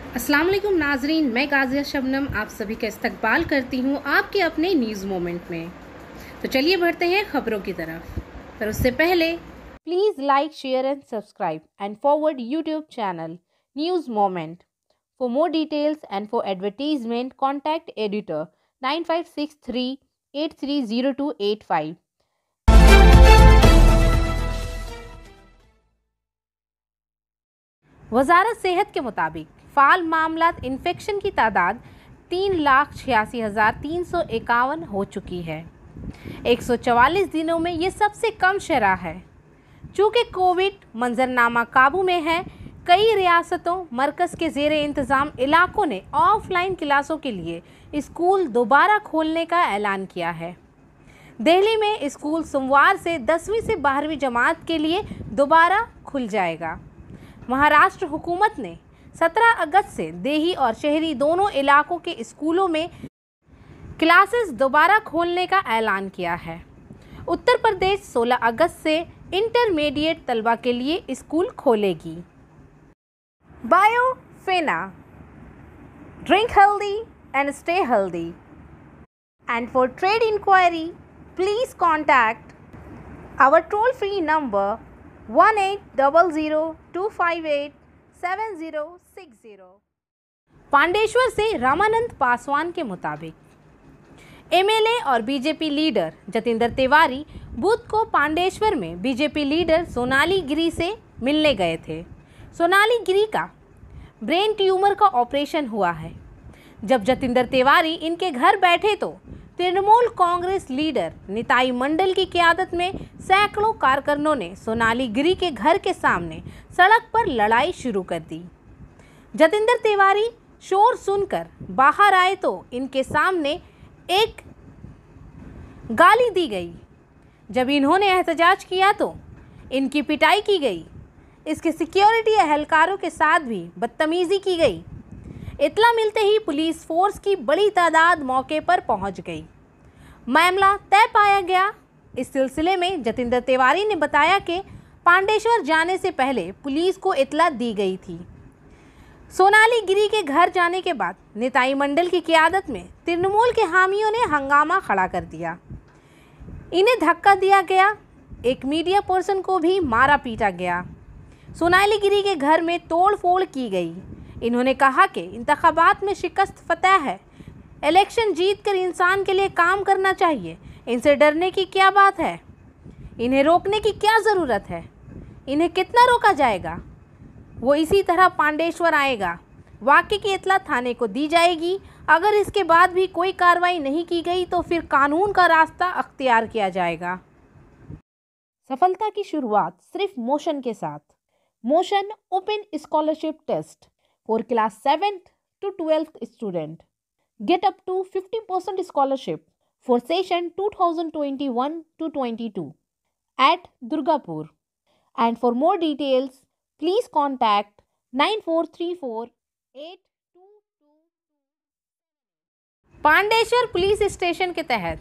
अस्सलाम वालेकुम नाजरीन, मैं गाजिया शबनम आप सभी का इस्तकबाल करती हूँ आपके अपने न्यूज़ मोमेंट में। तो चलिए बढ़ते हैं खबरों की तरफ, पर उससे पहले please like, share and subscribe and forward YouTube channel news moment. For more details and for advertisement contact editor 9563830285। वजारत सेहत के मुताबिक फ़ाल मामलात इन्फेक्शन की तादाद 3,86,351 हो चुकी है। 144 दिनों में ये सबसे कम शरह है। चूँकि कोविड मंजरनामा काबू में है, कई रियासतों मरकज़ के ज़ेरे इंतज़ाम इलाकों ने ऑफलाइन क्लासों के लिए स्कूल दोबारा खोलने का ऐलान किया है। दिल्ली में स्कूल सोमवार से 10वीं से 12वीं जमात के लिए दोबारा खुल जाएगा। महाराष्ट्र हुकूमत ने 17 अगस्त से देही और शहरी दोनों इलाकों के स्कूलों में क्लासेस दोबारा खोलने का ऐलान किया है। उत्तर प्रदेश 16 अगस्त से इंटरमीडिएट तलबा के लिए स्कूल खोलेगी। बायोफेना, drink healthy and stay healthy. And for trade inquiry please contact our toll free number 1800-258-7060। Pandeshwar से रामानंद पासवान के मुताबिक एमएलए और बीजेपी लीडर जतिंदर तिवारी बुध को पांडेश्वर में बीजेपी लीडर सोनाली गिरी से मिलने गए थे। सोनाली गिरी का ब्रेन ट्यूमर का ऑपरेशन हुआ है। जब जतिंदर तिवारी इनके घर बैठे तो तृणमूल कांग्रेस लीडर निताई मंडल की क़यादत में सैकड़ों कारकुनों ने सोनाली गिरी के घर के सामने सड़क पर लड़ाई शुरू कर दी। जतिंदर तिवारी शोर सुनकर बाहर आए तो इनके सामने एक गाली दी गई। जब इन्होंने एहतजाज किया तो इनकी पिटाई की गई। इसके सिक्योरिटी एहलकारों के साथ भी बदतमीज़ी की गई। इत्तला मिलते ही पुलिस फोर्स की बड़ी तादाद मौके पर पहुंच गई। मामला तय पाया गया। इस सिलसिले में जतिंदर तिवारी ने बताया कि पांडेश्वर जाने से पहले पुलिस को इत्तला दी गई थी। सोनाली गिरी के घर जाने के बाद निताई मंडल की क़यादत में तृणमूल के हामियों ने हंगामा खड़ा कर दिया। इन्हें धक्का दिया गया। एक मीडिया पर्सन को भी मारा पीटा गया। सोनाली गिरी के घर में तोड़ फोड़ की गई। इन्होंने कहा कि इंतखाबात में शिकस्त फतह है। इलेक्शन जीत कर इंसान के लिए काम करना चाहिए। इनसे डरने की क्या बात है? इन्हें रोकने की क्या ज़रूरत है? इन्हें कितना रोका जाएगा? वो इसी तरह पांडेश्वर आएगा। वाक़े की इत्तला थाने को दी जाएगी। अगर इसके बाद भी कोई कार्रवाई नहीं की गई तो फिर कानून का रास्ता अख्तियार किया जाएगा। सफलता की शुरुआत सिर्फ मोशन के साथ। Motion open scholarship test for class 7th to 12th student. Get up to 50% scholarship for session 2021 to 22 at Durgapur. And for more details, please contact 9434-8222। Pandeshwar police station के तहत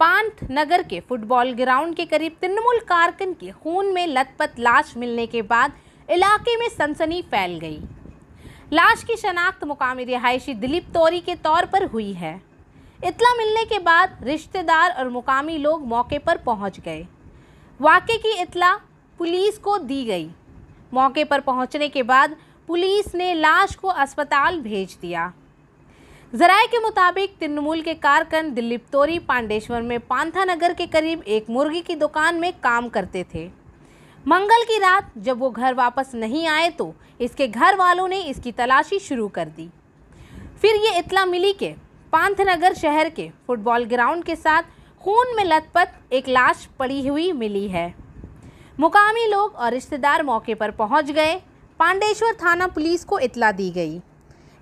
पांथ नगर के फुटबॉल ग्राउंड के करीब तृणमूल कारकुन की खून में लथपथ लाश मिलने के बाद इलाके में सनसनी फैल गई। लाश की शनाख्त मुकामी रिहायशी दिलीप तोरी के तौर पर हुई है। इत्तला मिलने के बाद रिश्तेदार और मुकामी लोग मौके पर पहुंच गए। वाक़े की इत्तला पुलिस को दी गई। मौके पर पहुंचने के बाद पुलिस ने लाश को अस्पताल भेज दिया। ज़राए के मुताबिक तृणमूल के कारकुन दिलीप तोरी पांडेश्वर में पांथा नगर के करीब एक मुर्गी की दुकान में काम करते थे। मंगल की रात जब वो घर वापस नहीं आए तो इसके घर वालों ने इसकी तलाशी शुरू कर दी। फिर ये इत्तला मिली कि पांथनगर शहर के फुटबॉल ग्राउंड के साथ खून में लथपथ एक लाश पड़ी हुई मिली है। मुकामी लोग और रिश्तेदार मौके पर पहुंच गए। पांडेश्वर थाना पुलिस को इत्तला दी गई।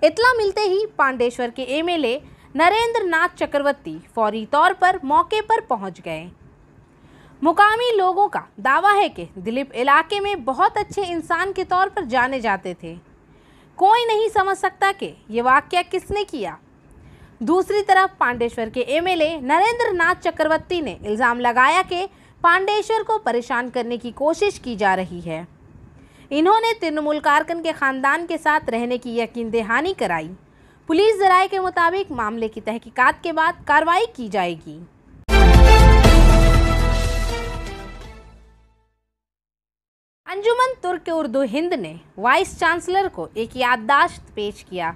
इत्तला मिलते ही पांडेश्वर के एमएलए नरेंद्र नाथ चक्रवर्ती फौरी तौर पर मौके पर पहुंच गए। मुकामी लोगों का दावा है कि दिलीप इलाके में बहुत अच्छे इंसान के तौर पर जाने जाते थे। कोई नहीं समझ सकता कि ये वाक़या किसने किया। दूसरी तरफ पांडेश्वर के एमएलए नरेंद्र नाथ चक्रवर्ती ने इल्ज़ाम लगाया कि पांडेश्वर को परेशान करने की कोशिश की जा रही है। इन्होंने तृणमूल कारकन के खानदान के साथ रहने की यकीन दहानी कराई। पुलिस जराये के मुताबिक मामले की तहकीकात के बाद कार्रवाई की जाएगी। अंजुमन तुर्क उर्दू हिंद ने वाइस चांसलर को एक याददाश्त पेश किया।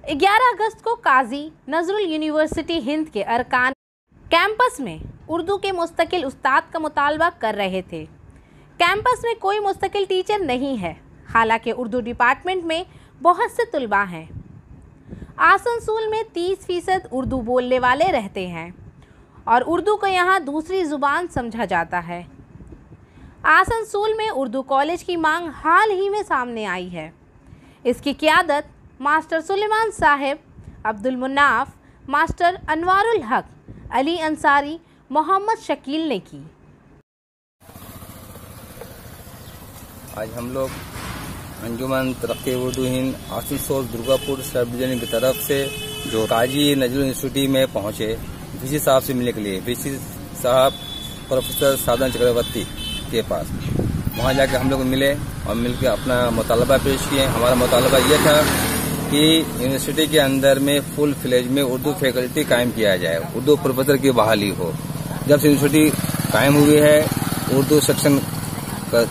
11 अगस्त को काजी नजरुल यूनिवर्सिटी हिंद के अरकान कैंपस में उर्दू के मुस्तकिल उस्ताद का मुतालबा कर रहे थे। कैंपस में कोई मुस्तकिल टीचर नहीं है, हालांकि उर्दू डिपार्टमेंट में बहुत से तलबा हैं। आसनसोल में 30% उर्दू बोलने वाले रहते हैं और उर्दू को यहाँ दूसरी ज़ुबान समझा जाता है। आसनसोल में उर्दू कॉलेज की मांग हाल ही में सामने आई है। इसकी क़ियादत मास्टर सुलेमान साहिब, अब्दुल मुन्नाफ, मास्टर अनवारुल हक, अली अंसारी, मोहम्मद शकील ने की। आज हम लोग अंजुमन तरक्की उर्दू हिंद आसनसोल दुर्गापुर सब डिवीजन की तरफ से जो काजी नजरुल यूनिवर्सिटी में पहुंचे वीसी साहब से मिलने के लिए, वीसी साहब प्रोफेसर साधन चक्रवर्ती के पास वहां जाके हम लोग मिले और मिलकर अपना मुतालबा पेश किए। हमारा मुतालबा ये था कि यूनिवर्सिटी के अंदर में फुल फ्लेज में उर्दू फैकल्टी कायम किया जाए, उर्दू प्रोफेसर की बहाली हो। जब से यूनिवर्सिटी कायम हुई है, उर्दू सेक्शन का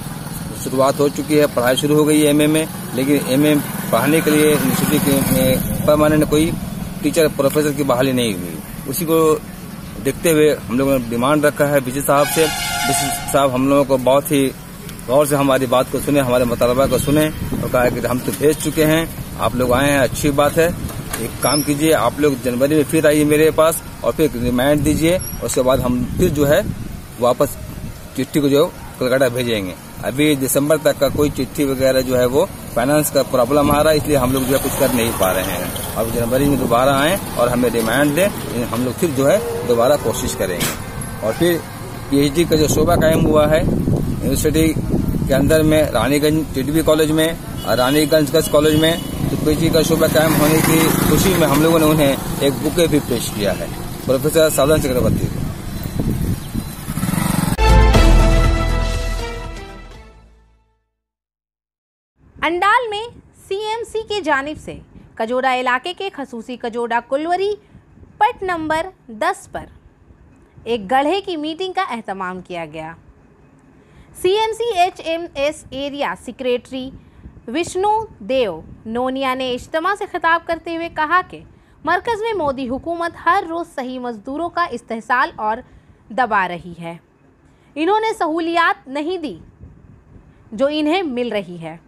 शुरुआत हो चुकी है, पढ़ाई शुरू हो गई है एमए में, लेकिन एमए पढ़ाने के लिए यूनिवर्सिटी में परमानेंट कोई टीचर प्रोफेसर की बहाली नहीं हुई। उसी को देखते हुए हम लोगों ने डिमांड रखा है वीसी साहब से। वीसी साहब हम लोगों को बहुत ही गौर से हमारी बात को सुने, हमारे मुतालबा को सुने और कहा कि हम तो भेज चुके हैं, आप लोग आए हैं, अच्छी बात है। एक काम कीजिए, आप लोग जनवरी में फिर आइए मेरे पास और फिर रिमाइंड दीजिए, उसके बाद हम फिर जो है वापस चिट्ठी को जो कलकत्ता भेजेंगे। अभी दिसंबर तक का कोई चिट्ठी वगैरह जो है वो फाइनेंस का प्रॉब्लम आ रहा है, इसलिए हम लोग जो है कुछ कर नहीं पा रहे हैं। अब जनवरी में दोबारा आए और हमें रिमाइंड दें, हम लोग फिर जो है दोबारा कोशिश करेंगे। और फिर पीएचडी का जो शोबा कायम हुआ है यूनिवर्सिटी के अंदर में रानीगंज टीडीबी कॉलेज में और रानीगंज गर्ल्स कॉलेज में, तो पीएचडी का शोबा कायम होने की खुशी में हम लोगों ने उन्हें एक बुके भी पेश किया है, प्रोफेसर साधन चक्रवर्ती को। अंडाल में सीएमसी की जानिब से कजोड़ा इलाके के खसूसी कजोड़ा कुलवरी पट नंबर 10 पर एक गढ़े की मीटिंग का एहतमाम किया गया। CMC HMS area secretary Vishnu Dev Nonia ने इज्तिमा से खिताब करते हुए कहा कि मरकज़ में मोदी हुकूमत हर रोज़ सही मजदूरों का इस्तेहसाल और दबा रही है। इन्होंने सहूलियात नहीं दी जो इन्हें मिल रही है।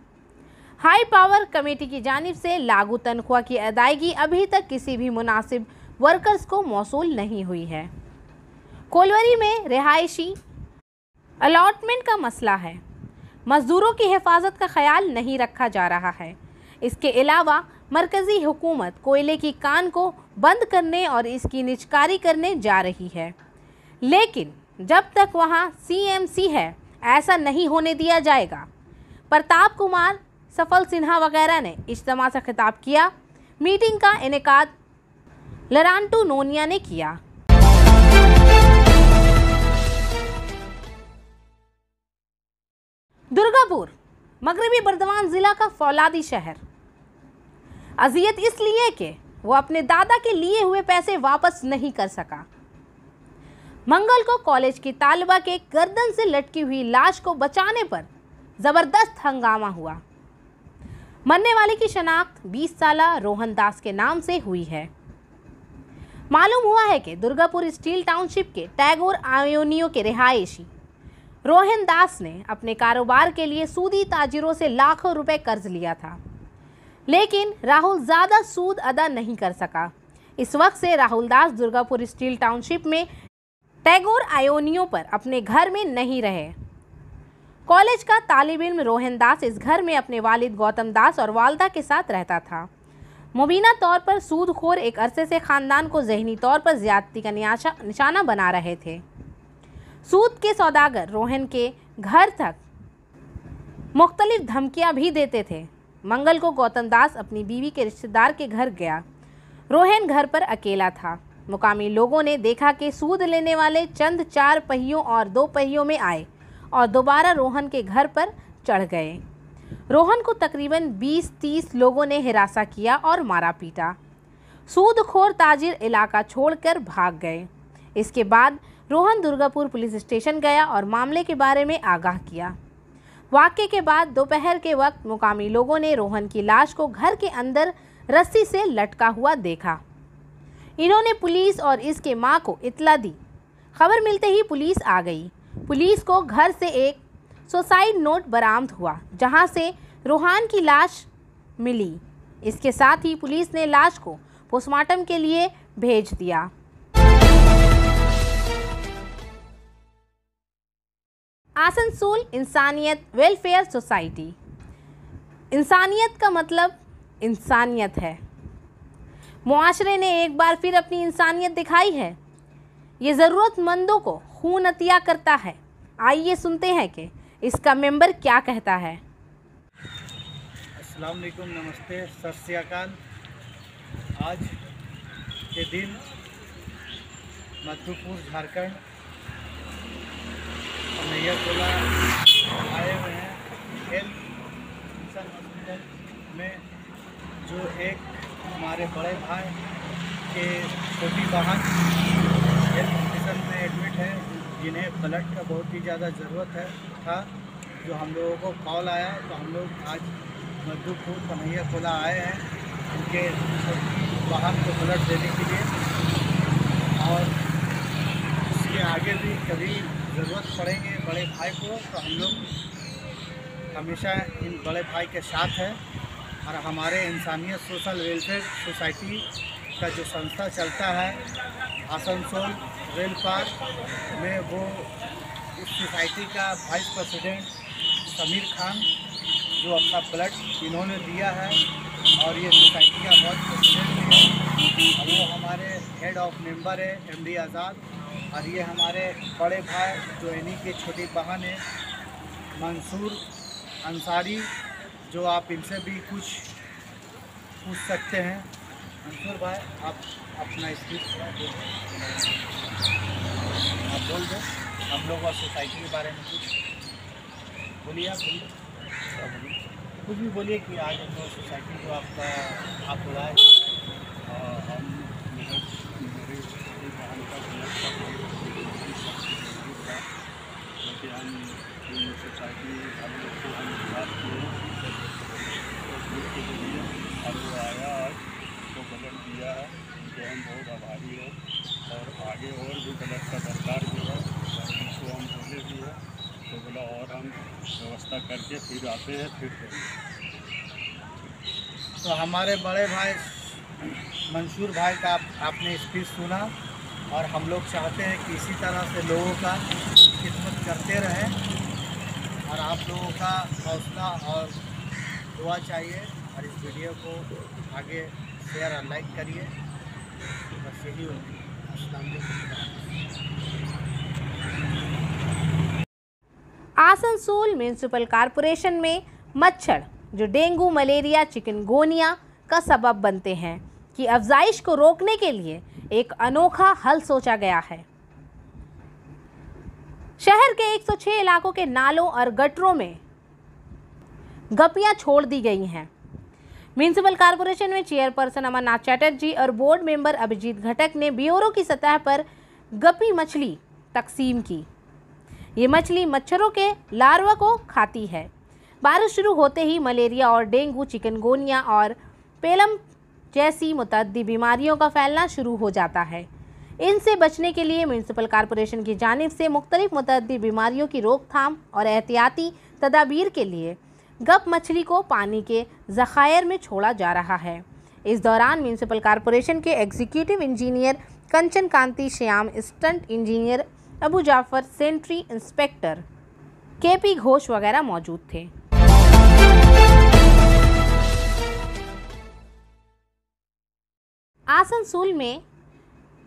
हाई पावर कमेटी की जानिब से लागू तनख्वाह की अदायगी अभी तक किसी भी मुनासिब वर्कर्स को मौसूल नहीं हुई है। कोलवरी में रिहायशी अलॉटमेंट का मसला है, मजदूरों की हिफाजत का ख्याल नहीं रखा जा रहा है। इसके अलावा मरकज़ी हुकूमत कोयले की कान को बंद करने और इसकी निजकारी करने जा रही है, लेकिन जब तक वहां सीएमसी है ऐसा नहीं होने दिया जाएगा। प्रताप कुमार, सफल सिन्हा वगैरह ने इज्तिमा से खिताब किया। मीटिंग का इनेकाद लरांटू नोनिया ने किया। दुर्गापुर मगरबी बर्दवान जिला का फौलादी शहर। अजियत इसलिए कि वो अपने दादा के लिए हुए पैसे वापस नहीं कर सका। मंगल को कॉलेज की तालिबा के गर्दन से लटकी हुई लाश को बचाने पर जबरदस्त हंगामा हुआ। मरने वाले की शनाख्त 20 साला रोहन दास के नाम से हुई है। मालूम हुआ है कि दुर्गापुर स्टील टाउनशिप के टैगोर आयोनियो के रिहायशी रोहन दास ने अपने कारोबार के लिए सूदी ताजिरों से लाखों रुपए कर्ज लिया था, लेकिन राहुल ज़्यादा सूद अदा नहीं कर सका। इस वक्त से राहुल दास दुर्गापुर स्टील टाउनशिप में टैगोर आयोनियो पर अपने घर में नहीं रहे। कॉलेज का तालिब इल्म रोहन दास इस घर में अपने वालिद गौतम दास और वालदा के साथ रहता था। मुबीना तौर पर सूदखोर एक अरसे से ख़ानदान को जहनी तौर पर ज़्यादती का निशाना बना रहे थे। सूद के सौदागर रोहन के घर तक मुख्तलिफ धमकियां भी देते थे। मंगल को गौतम दास अपनी बीवी के रिश्तेदार के घर गया। रोहन घर पर अकेला था। मुकामी लोगों ने देखा कि सूद लेने वाले चंद 4 पहियों और 2 पहियों में आए और दोबारा रोहन के घर पर चढ़ गए। रोहन को तकरीबन 20-30 लोगों ने हिरासा किया और मारा पीटा। सूदखोर ताजिर इलाका छोड़कर भाग गए। इसके बाद रोहन दुर्गापुर पुलिस स्टेशन गया और मामले के बारे में आगाह किया। वाक़ये के बाद दोपहर के वक्त मुकामी लोगों ने रोहन की लाश को घर के अंदर रस्सी से लटका हुआ देखा। इन्होंने पुलिस और इसके मां को इत्तला दी। खबर मिलते ही पुलिस आ गई। पुलिस को घर से एक सुसाइड नोट बरामद हुआ, जहां से रोहन की लाश मिली। इसके साथ ही पुलिस ने लाश को पोस्टमार्टम के लिए भेज दिया। आसनसोल इंसानियत वेलफेयर सोसाइटी। इंसानियत का मतलब इंसानियत है। मुआशरे ने एक बार फिर अपनी इंसानियत दिखाई है। ये ज़रूरतमंदों को खून अतिया करता है। आइए सुनते हैं कि इसका मेंबर क्या कहता है। अस्सलाम वालेकुम, नमस्ते, सत श्री अकाल। आज के दिन मधुपुर झारखंड कन्हैया टोला आए हुए हैं हेल्थ मिशन हॉस्पिटल में, जो एक हमारे बड़े भाई के छोटी बहन हेल्थ मिशन में एडमिट है, जिन्हें ब्लड का बहुत ही ज़्यादा ज़रूरत था। जो हम लोगों को कॉल आया तो हम लोग आज मधुपुर कन्हैया टोला आए हैं उनके छोटी बहन को ब्लड देने के लिए, और इसके आगे भी कभी ज़रूरत पड़ेंगे बड़े भाई को तो हम लोग हमेशा इन बड़े भाई के साथ हैं। और हमारे इंसानियत सोशल वेलफेयर सोसाइटी का जो संस्था चलता है आसनसोल रेल पार्क में, वो उस सोसाइटी का वाइस प्रेसिडेंट समीर खान, जो अपना ब्लड इन्होंने दिया है, और ये सोसाइटी का वाइस प्रेसिडेंट भी है, और वो हमारे हेड ऑफ मेंबर है MD आज़ाद। और ये हमारे बड़े भाई जो इन्हीं की छोटी बहन है मंसूर अंसारी, जो आप इनसे भी कुछ पूछ सकते हैं। मंसूर भाई, आप अपना स्पीच आप बोल दो, हम लोग और सोसाइटी के बारे में कुछ बोलिए। आप बोलिए, कुछ भी बोलिए कि आज हम लोग सोसाइटी को आप बुलाए। हम क्योंकि हम सोसाइटी हम लोग को हम बात किए और वो आया आज तो ब्लड दिया है, उनके हम बहुत आभारी हैं। और आगे और भी ब्लड का दरकार भी है, उनको हम बोले भी है तो बोला और हम व्यवस्था करके फिर आते हैं फिर देंगे। तो हमारे बड़े भाई मंसूर भाई का आपने स्पीच सुना, और हम लोग चाहते हैं कि इसी तरह से लोगों का खिदमत करते रहें, और आप लोगों का हौसला और दुआ चाहिए। और इस वीडियो को आगे शेयर और लाइक करिए। बस यही होगी। अस्सलाम वालेकुम। आसनसोल म्यूनिसिपल कॉरपोरेशन में मच्छर जो डेंगू, मलेरिया, चिकनगुनिया का सबब बनते हैं की अफजाइश को रोकने के लिए एक अनोखा हल सोचा गया है। शहर के 106 इलाकों के नालों और गटरों में गपियां छोड़ दी गई हैं। म्यूनिसिपल कॉरपोरेशन में चेयरपर्सन अमरनाथ चैटर्जी और बोर्ड मेंबर अभिजीत घटक ने ब्यूरो की सतह पर गपी मछली तकसीम की। ये मछली मच्छरों के लार्वा को खाती है। बारिश शुरू होते ही मलेरिया और डेंगू, चिकनगुनिया और पेलम जैसी मुतअद्दी बीमारियों का फैलना शुरू हो जाता है। इनसे बचने के लिए म्यूनिसिपल कॉरपोरेशन की जानिब से मुख्तलिफ मुतअद्दी बीमारियों की रोकथाम और एहतियाती तदाबीर के लिए गप मछली को पानी के ज़खायर में छोड़ा जा रहा है। इस दौरान म्यूनिसिपल कॉरपोरेशन के executive engineer Kanchan Kanti Shyam, assistant engineer Abu Jafar, sanitary inspector KP Ghosh वगैरह मौजूद थे। आसनसोल में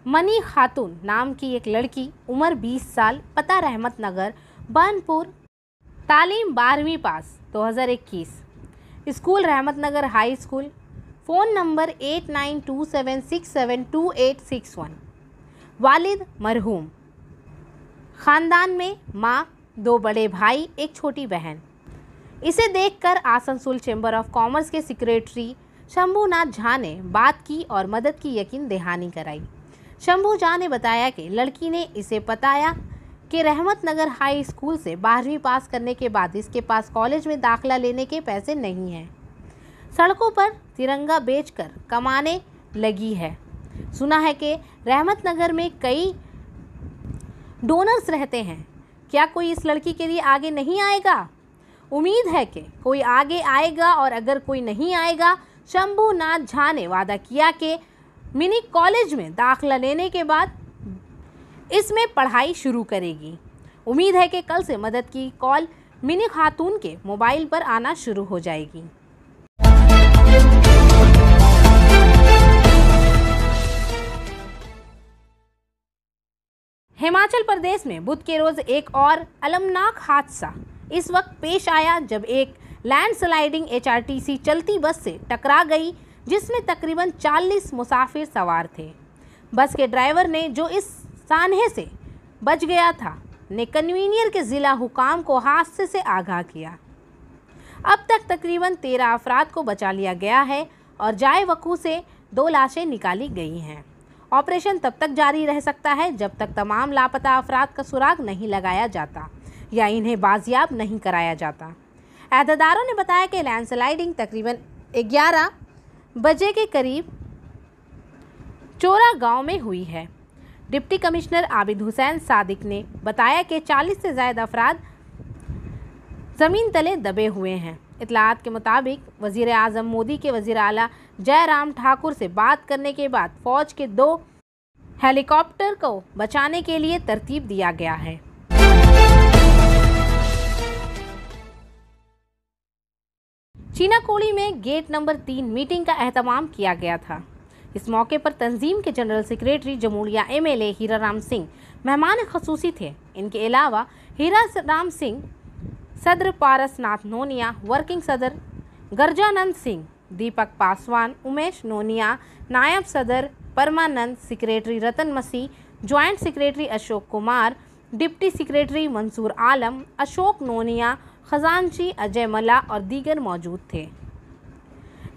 मनी खातून नाम की एक लड़की, उम्र 20 साल, पता रहमत नगर, बानपुर, तालीम 12वीं पास 2021, स्कूल रहमत नगर हाई स्कूल, फ़ोन नंबर 8927672861, वालिद मरहूम, ख़ानदान में माँ, 2 बड़े भाई, एक छोटी बहन। इसे देखकर आसनसोल चैम्बर ऑफ कॉमर्स के सेक्रेटरी शंभुनाथ झा ने बात की और मदद की यकीन दहानी कराई। शंभू झा ने बताया कि लड़की ने इसे बताया कि रहमत नगर हाई स्कूल से 12वीं पास करने के बाद इसके पास कॉलेज में दाखिला लेने के पैसे नहीं हैं। सड़कों पर तिरंगा बेचकर कमाने लगी है। सुना है कि रहमत नगर में कई डोनर्स रहते हैं, क्या कोई इस लड़की के लिए आगे नहीं आएगा? उम्मीद है कि कोई आगे आएगा, और अगर कोई नहीं आएगा, शंभुनाथ झा ने वादा किया कि मिनी कॉलेज में दाखिला लेने के बाद इसमें पढ़ाई शुरू करेगी। उम्मीद है कि कल से मदद की कॉल मिनी खातून के मोबाइल पर आना शुरू हो जाएगी। हिमाचल प्रदेश में बुध के रोज एक और अलमनाक हादसा इस वक्त पेश आया जब एक लैंडस्लाइडिंग HRTC चलती बस से टकरा गई, जिसमें तकरीबन 40 मुसाफिर सवार थे। बस के ड्राइवर ने, जो इस सानहे से बच गया था, ने कन्वीनियर के ज़िला हुकाम को हादसे से आगाह किया। अब तक तकरीबन 13 अफराद को बचा लिया गया है और जाए वकू से 2 लाशें निकाली गई हैं। ऑपरेशन तब तक जारी रह सकता है जब तक तमाम लापता अफराद का सुराग नहीं लगाया जाता या इन्हें बाजियाब नहीं कराया जाता। अहदेदारों ने बताया कि लैंडस्लाइडिंग तकरीबन 11 बजे के करीब चोरा गांव में हुई है। डिप्टी कमिश्नर आबिद हुसैन सादिक ने बताया कि 40 से ज़्यादा अफराद ज़मीन तले दबे हुए हैं। इतलात के मुताबिक वज़ीर आज़म मोदी के वज़ीर आला जयराम ठाकुर से बात करने के बाद फ़ौज के 2 हेलीकॉप्टर को बचाने के लिए तरतीब दिया गया है। चीनाकोली में गेट नंबर 3 मीटिंग का एहतमाम किया गया था। इस मौके पर तंजीम के general secretary Jamuria MLA Hiraram Singh मेहमान खसूसी थे। इनके अलावा हीराराम सिंह, सदर पारसनाथ नोनिया, वर्किंग सदर गर्जानंद सिंह, दीपक पासवान, उमेश नोनिया, नायब सदर Parmanand, secretary Ratan Masih, joint secretary Ashok Kumar, deputy secretary Mansoor Alam, Ashok Nonia, खजानची अजय मला और दीगर मौजूद थे।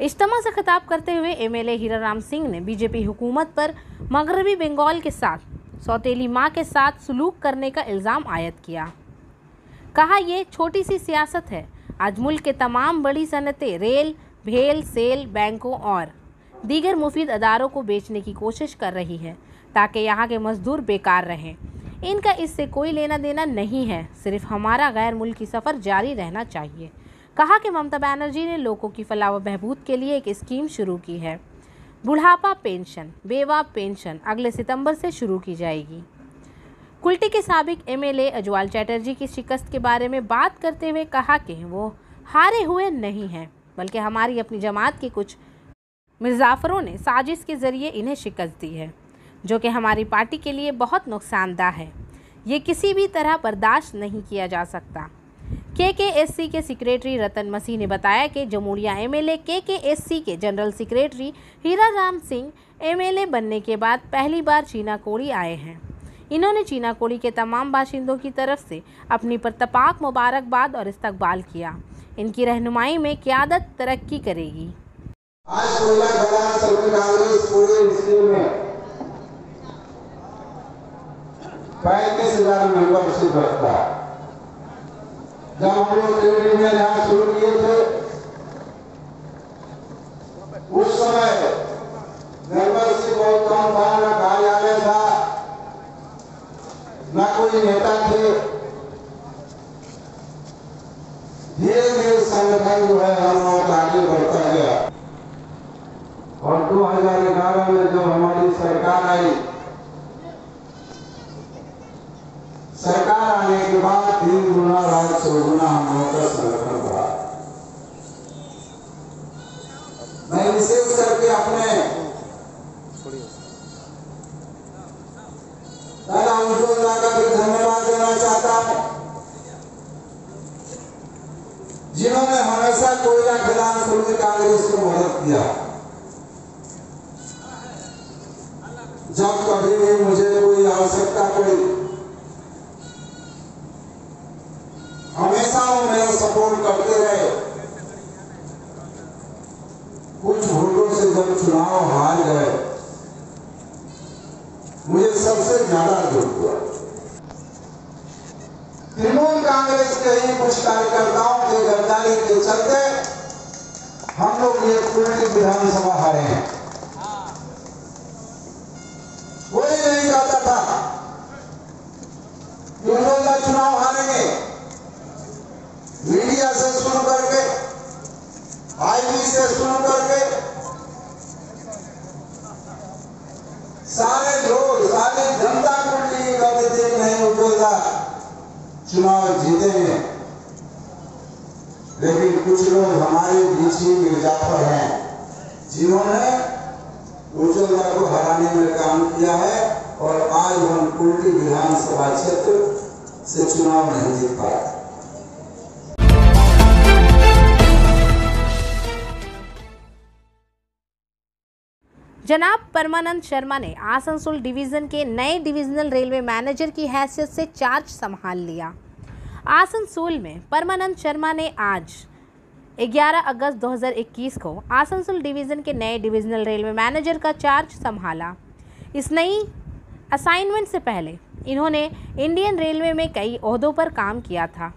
इज्तिमा से खिताब करते हुए MLA हीराराम सिंह ने बीजेपी हुकूमत पर मगरबी बंगाल के साथ सौतेली माँ के साथ सलूक करने का इल्ज़ाम आयद किया। कहा, ये छोटी सी सियासत है। आज मुल्क के तमाम बड़ी सनतें रेल, भेल, सेल, बैंकों और दीगर मुफीद अदारों को बेचने की कोशिश कर रही है ताकि यहाँ के मजदूर बेकार रहें। इनका इससे कोई लेना देना नहीं है, सिर्फ हमारा गैर मुल्की सफ़र जारी रहना चाहिए। कहा कि ममता बनर्जी ने लोगों की फलाह व बहबूद के लिए एक स्कीम शुरू की है। बुढ़ापा पेंशन, बेवा पेंशन अगले सितंबर से शुरू की जाएगी। कुल्टी के साबिक MLA अजवाल चैटर्जी की शिकस्त के बारे में बात करते हुए कहा कि वो हारे हुए नहीं हैं, बल्कि हमारी अपनी जमात के कुछ मिर्जाफरों ने साजिश के ज़रिए इन्हें शिकस्त दी है, जो कि हमारी पार्टी के लिए बहुत नुकसानदा है। ये किसी भी तरह बर्दाश्त नहीं किया जा सकता। KKSC के सेक्रेटरी रतन मसीह ने बताया कि जमूरिया MLA KKSC के general secretary Hiraram Singh MLA बनने के बाद पहली बार चीनाकोली आए हैं। इन्होंने चीनाकोली के तमाम बाशिंदों की तरफ से अपनी परतपाक मुबारकबाद और इस्तकबाल किया। इनकी रहनुमाई में क़यादत तरक्की करेगी। आज कोयला खदान सभी कांग्रेस पूरे हिस्से में 35,000 मेंबरशिप रखता है। जब हम लोग ट्रेड यूनियन यहाँ शुरू किए थे, उस समय मेंबरशिप बहुत कम था, न कार्यालय था, न कोई नेता थे। धीरे धीरे संगठन जो है हम लोग आगे बढ़ता गया और 2011 में जब हमारी सरकार आई, सरकार आने के बाद 3 गुना राज 100 गुना हम लोगों का संगठन बढ़ा। मैं विशेष करके अपने दादा उज्ज्वला का भी धन्यवाद देना चाहता हूं, जिन्होंने हमेशा कोयला खदान पूर्वी कांग्रेस को मदद किया। जब कभी भी मुझे कोई आवश्यकता पड़ी, हमेशा लोग मेरा सपोर्ट करते रहे। कुछ वोटों से जब चुनाव हार गए, मुझे सबसे ज्यादा दुख हुआ। तृणमूल कांग्रेस के ही कुछ कार्यकर्ताओं के गद्दारी के चलते हम लोग ये कुल्टी विधानसभा हारे हैं। कोई नहीं कहता था कि उज्ज्वला चुनाव हारेंगे। मीडिया से शुरू करके, आईबी से शुरू करके सारे लोग, सारी जनता कुल्टी कहते थे कि नहीं उज्ज्वला चुनाव जीतेंगे। लेकिन कुछ लोग हमारे बीच ही मिर्जाफर हैं जिन्होंने उज्ज्वला को हराने में काम किया है और आज हम कुल्टी विधानसभा क्षेत्र से चुनाव नहीं जीत पाए। जनाब परमानंद शर्मा ने आसनसोल डिवीज़न के नए डिविजनल रेलवे मैनेजर की हैसियत से चार्ज संभाल लिया। आसनसोल में परमानंद शर्मा ने आज 11 अगस्त 2021 को आसनसोल डिवीज़न के नए डिविजनल रेलवे मैनेजर का चार्ज संभाला। इस नई असाइनमेंट से पहले इन्होंने इंडियन रेलवे में कई ओहदों पर काम किया था।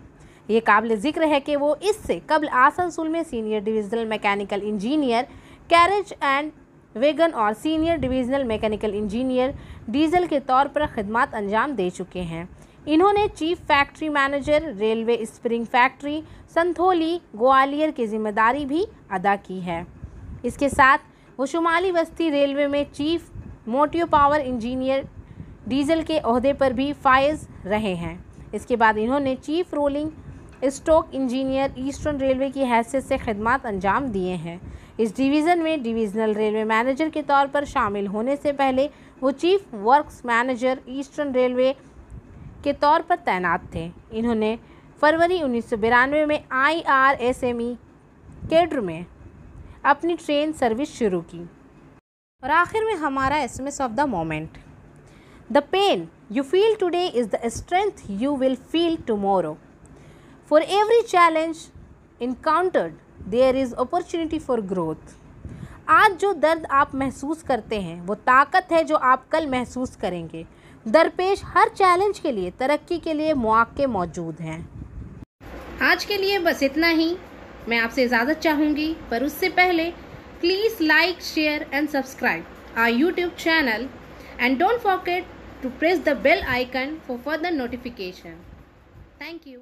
ये काबिल ज़िक्र है कि वो इससे कबल आसनसोल में senior divisional mechanical engineer carriage and wagon और senior divisional mechanical engineer diesel के तौर पर खिदमत अंजाम दे चुके हैं। इन्होंने chief factory manager railway spring factory Santholi Gwalior की जिम्मेदारी भी अदा की है। इसके साथ वो शुमाली बस्ती रेलवे में chief motive power engineer diesel के ओहदे पर भी फायज रहे हैं। इसके बाद इन्होंने chief rolling stock engineer eastern railway की हैसियत से खिदमत अंजाम दिए हैं। इस डिवीज़न में डिविजनल रेलवे मैनेजर के तौर पर शामिल होने से पहले वो chief works manager eastern railway के तौर पर तैनात थे। इन्होंने फरवरी 1992 में IRSME कैडर में अपनी ट्रेन सर्विस शुरू की। और आखिर में हमारा SMS of the moment. The pain you feel today is the strength you will feel tomorrow. For every challenge encountered there is opportunity for growth. आज जो दर्द आप महसूस करते हैं वो ताकत है जो आप कल महसूस करेंगे। दरपेश हर चैलेंज के लिए तरक्की के लिए मौके मौजूद हैं। आज के लिए बस इतना ही। मैं आपसे इजाज़त चाहूँगी, पर उससे पहले please like, share and subscribe our YouTube channel and don't forget to press the bell icon for further notification. Thank you.